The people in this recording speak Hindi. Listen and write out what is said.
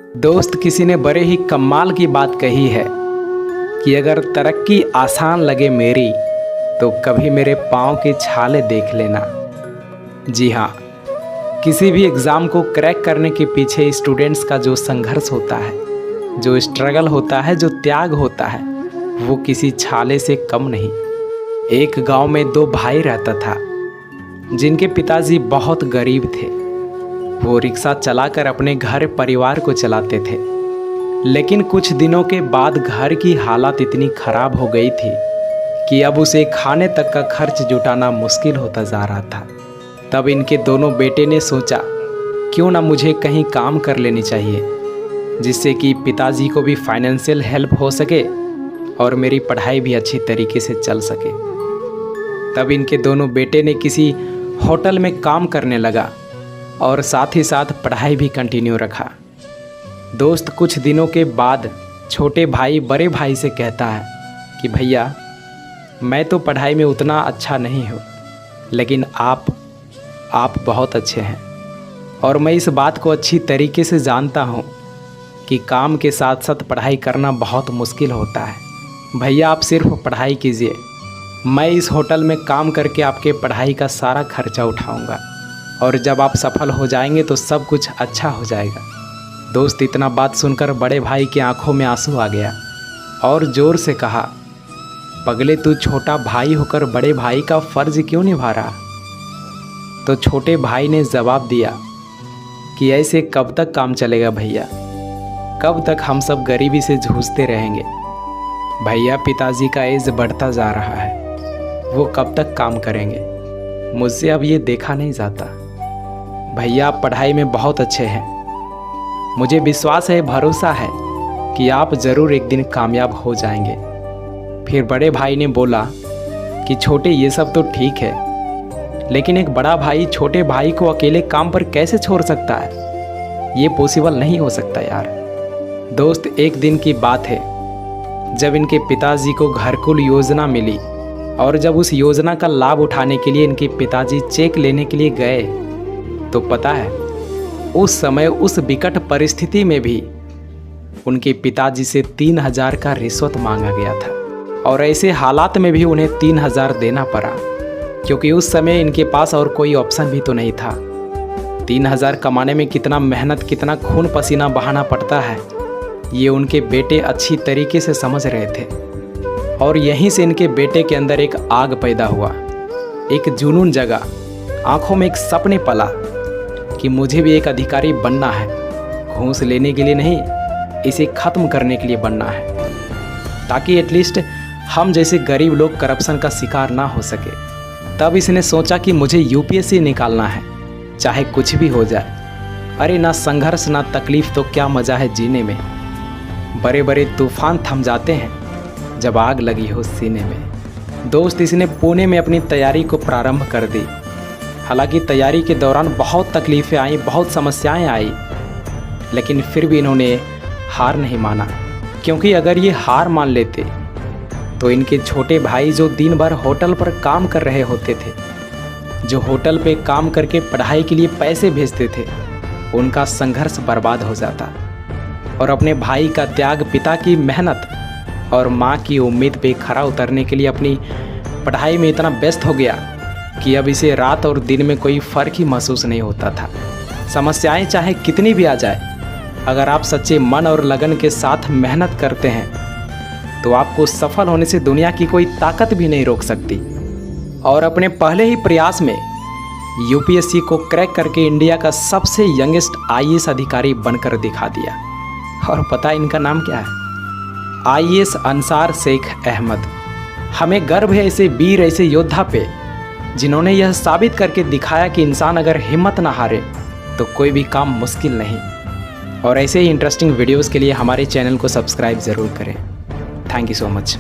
दोस्त किसी ने बड़े ही कमाल की बात कही है कि अगर तरक्की आसान लगे मेरी तो कभी मेरे पाँव के छाले देख लेना। जी हाँ, किसी भी एग्ज़ाम को क्रैक करने के पीछे स्टूडेंट्स का जो संघर्ष होता है, जो स्ट्रगल होता है, जो त्याग होता है, वो किसी छाले से कम नहीं। एक गांव में दो भाई रहता था जिनके पिताजी बहुत गरीब थे। वो रिक्शा चलाकर अपने घर परिवार को चलाते थे, लेकिन कुछ दिनों के बाद घर की हालत इतनी ख़राब हो गई थी कि अब उसे खाने तक का खर्च जुटाना मुश्किल होता जा रहा था। तब इनके दोनों बेटे ने सोचा क्यों ना मुझे कहीं काम कर लेनी चाहिए, जिससे कि पिताजी को भी फाइनेंशियल हेल्प हो सके और मेरी पढ़ाई भी अच्छी तरीके से चल सके। तब इनके दोनों बेटे ने किसी होटल में काम करने लगा और साथ ही साथ पढ़ाई भी कंटिन्यू रखा। दोस्त, कुछ दिनों के बाद छोटे भाई बड़े भाई से कहता है कि भैया, मैं तो पढ़ाई में उतना अच्छा नहीं हूँ, लेकिन आप बहुत अच्छे हैं और मैं इस बात को अच्छी तरीके से जानता हूँ कि काम के साथ साथ पढ़ाई करना बहुत मुश्किल होता है। भैया, आप सिर्फ पढ़ाई कीजिए, मैं इस होटल में काम करके आपके पढ़ाई का सारा खर्चा उठाऊँगा और जब आप सफल हो जाएंगे तो सब कुछ अच्छा हो जाएगा। दोस्त, इतना बात सुनकर बड़े भाई की आंखों में आंसू आ गया और ज़ोर से कहा, पगले, तू छोटा भाई होकर बड़े भाई का फ़र्ज़ क्यों निभा रहा? तो छोटे भाई ने जवाब दिया कि ऐसे कब तक काम चलेगा भैया, कब तक हम सब गरीबी से जूझते रहेंगे? भैया, पिताजी का एज बढ़ता जा रहा है, वो कब तक काम करेंगे? मुझसे अब ये देखा नहीं जाता। भैया, आप पढ़ाई में बहुत अच्छे हैं, मुझे विश्वास है, भरोसा है कि आप ज़रूर एक दिन कामयाब हो जाएंगे। फिर बड़े भाई ने बोला कि छोटे, ये सब तो ठीक है, लेकिन एक बड़ा भाई छोटे भाई को अकेले काम पर कैसे छोड़ सकता है? ये पॉसिबल नहीं हो सकता यार। दोस्त, एक दिन की बात है जब इनके पिताजी को घरकुल योजना मिली और जब उस योजना का लाभ उठाने के लिए इनके पिताजी चेक लेने के लिए गए तो पता है, उस समय उस विकट परिस्थिति में भी उनके पिताजी से 3,000 का रिश्वत मांगा गया था और ऐसे हालात में भी उन्हें 3,000 देना पड़ा, क्योंकि उस समय इनके पास और कोई ऑप्शन भी तो नहीं था। 3,000 कमाने में कितना मेहनत, कितना खून पसीना बहाना पड़ता है, ये उनके बेटे अच्छी तरीके से समझ रहे थे। और यहीं से इनके बेटे के अंदर एक आग पैदा हुआ, एक जुनून जगा, आंखों में एक सपने पला कि मुझे भी एक अधिकारी बनना है। घूस लेने के लिए नहीं, इसे ख़त्म करने के लिए बनना है, ताकि एटलीस्ट हम जैसे गरीब लोग करप्शन का शिकार ना हो सके। तब इसने सोचा कि मुझे यूपीएससी निकालना है, चाहे कुछ भी हो जाए। अरे ना संघर्ष ना तकलीफ़ तो क्या मज़ा है जीने में। बड़े बड़े तूफान थम जाते हैं जब आग लगी हो सीने में। दोस्त, इसने पुणे में अपनी तैयारी को प्रारंभ कर दी। हालांकि तैयारी के दौरान बहुत तकलीफ़ें आई, बहुत समस्याएं आई, लेकिन फिर भी इन्होंने हार नहीं माना, क्योंकि अगर ये हार मान लेते तो इनके छोटे भाई जो दिन भर होटल पर काम कर रहे होते थे, जो होटल पे काम करके पढ़ाई के लिए पैसे भेजते थे, उनका संघर्ष बर्बाद हो जाता और अपने भाई का त्याग, पिता की मेहनत और माँ की उम्मीद पे खरा उतरने के लिए अपनी पढ़ाई में इतना व्यस्त हो गया कि अब इसे रात और दिन में कोई फ़र्क ही महसूस नहीं होता था। समस्याएं चाहे कितनी भी आ जाए, अगर आप सच्चे मन और लगन के साथ मेहनत करते हैं तो आपको सफल होने से दुनिया की कोई ताकत भी नहीं रोक सकती। और अपने पहले ही प्रयास में यूपीएससी को क्रैक करके इंडिया का सबसे यंगेस्ट आईएएस अधिकारी बनकर दिखा दिया। और पता है इनका नाम क्या है? आईएएस अंसार शेख अहमद। हमें गर्व है ऐसे वीर, ऐसे योद्धा पे, जिन्होंने यह साबित करके दिखाया कि इंसान अगर हिम्मत ना हारे तो कोई भी काम मुश्किल नहीं। और ऐसे ही इंटरेस्टिंग वीडियोस के लिए हमारे चैनल को सब्सक्राइब ज़रूर करें। Thank you so much.